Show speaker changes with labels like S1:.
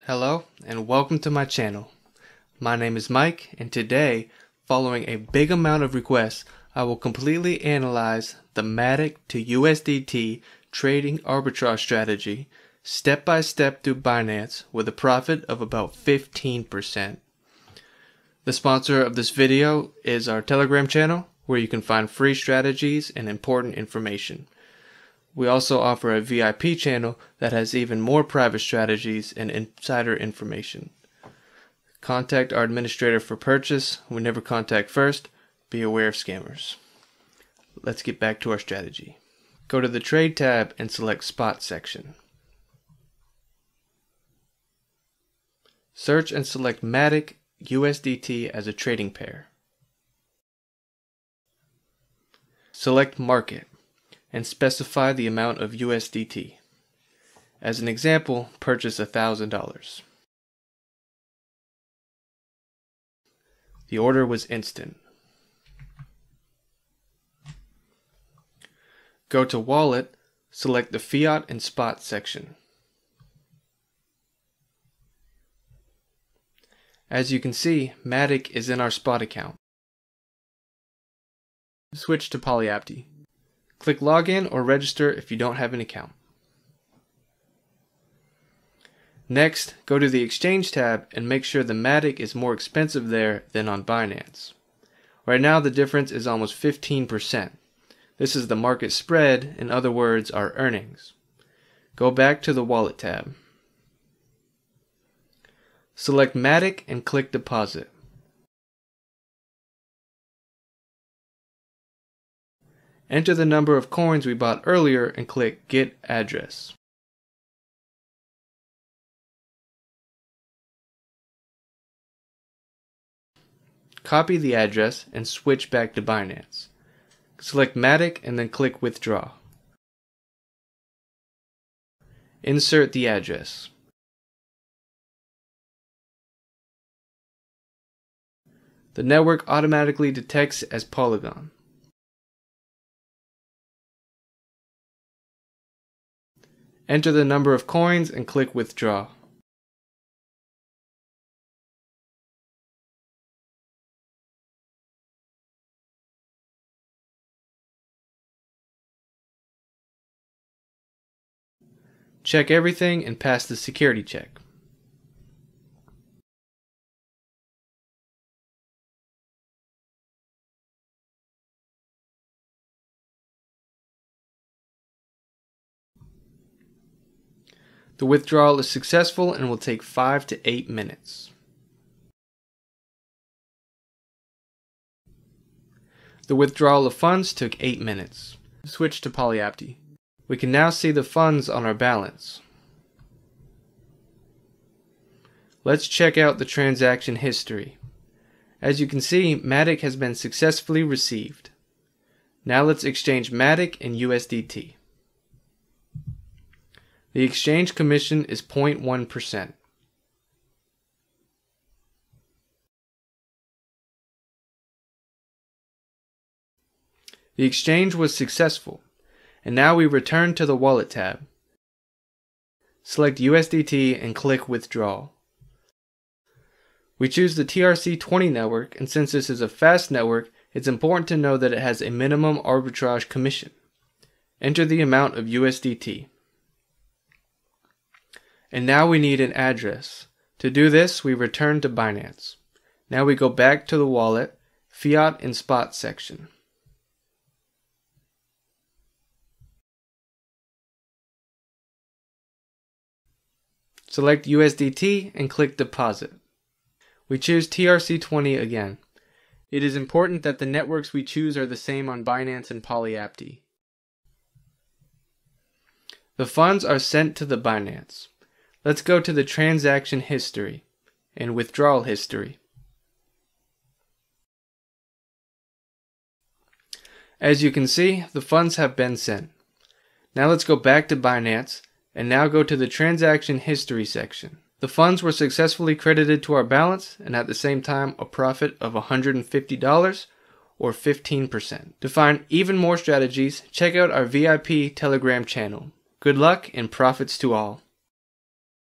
S1: Hello and welcome to my channel. My name is Mike, and today, following a big amount of requests, I will completely analyze the MATIC to USDT trading arbitrage strategy step by step through Binance with a profit of about 15%. The sponsor of this video is our Telegram channel, where you can find free strategies and important information. We also offer a VIP channel that has even more private strategies and insider information. Contact our administrator for purchase. We never contact first. Be aware of scammers. Let's get back to our strategy. Go to the Trade tab and select Spot section. Search and select MATIC USDT as a trading pair. Select Market and specify the amount of USDT. As an example, purchase $1,000. The order was instant. Go to Wallet, select the Fiat and Spot section. As you can see, MATIC is in our Spot account. Switch to Polyapty. Click Login or Register if you don't have an account. Next, go to the Exchange tab and make sure the MATIC is more expensive there than on Binance. Right now the difference is almost 15%. This is the market spread, in other words, our earnings. Go back to the Wallet tab. Select MATIC and click Deposit. Enter the number of coins we bought earlier and click Get Address. Copy the address and switch back to Binance. Select MATIC and then click Withdraw. Insert the address. The network automatically detects as Polygon. Enter the number of coins and click Withdraw. Check everything and pass the security check. The withdrawal is successful and will take 5 to 8 minutes. The withdrawal of funds took 8 minutes. Switch to Polyapty. We can now see the funds on our balance. Let's check out the transaction history. As you can see, MATIC has been successfully received. Now let's exchange MATIC and USDT. The exchange commission is 0.1%. The exchange was successful, and now we return to the Wallet tab. Select USDT and click Withdraw. We choose the TRC20 network, and since this is a fast network, it's important to know that it has a minimum arbitrage commission. Enter the amount of USDT. And now we need an address. To do this, we return to Binance. Now we go back to the Wallet, Fiat and Spot section. Select USDT and click Deposit. We choose TRC20 again. It is important that the networks we choose are the same on Binance and Polyapty. The funds are sent to the Binance. Let's go to the transaction history and withdrawal history. As you can see, the funds have been sent. Now let's go back to Binance and now go to the transaction history section. The funds were successfully credited to our balance and at the same time a profit of $150 or 15%. To find even more strategies, check out our VIP Telegram channel. Good luck and profits to all.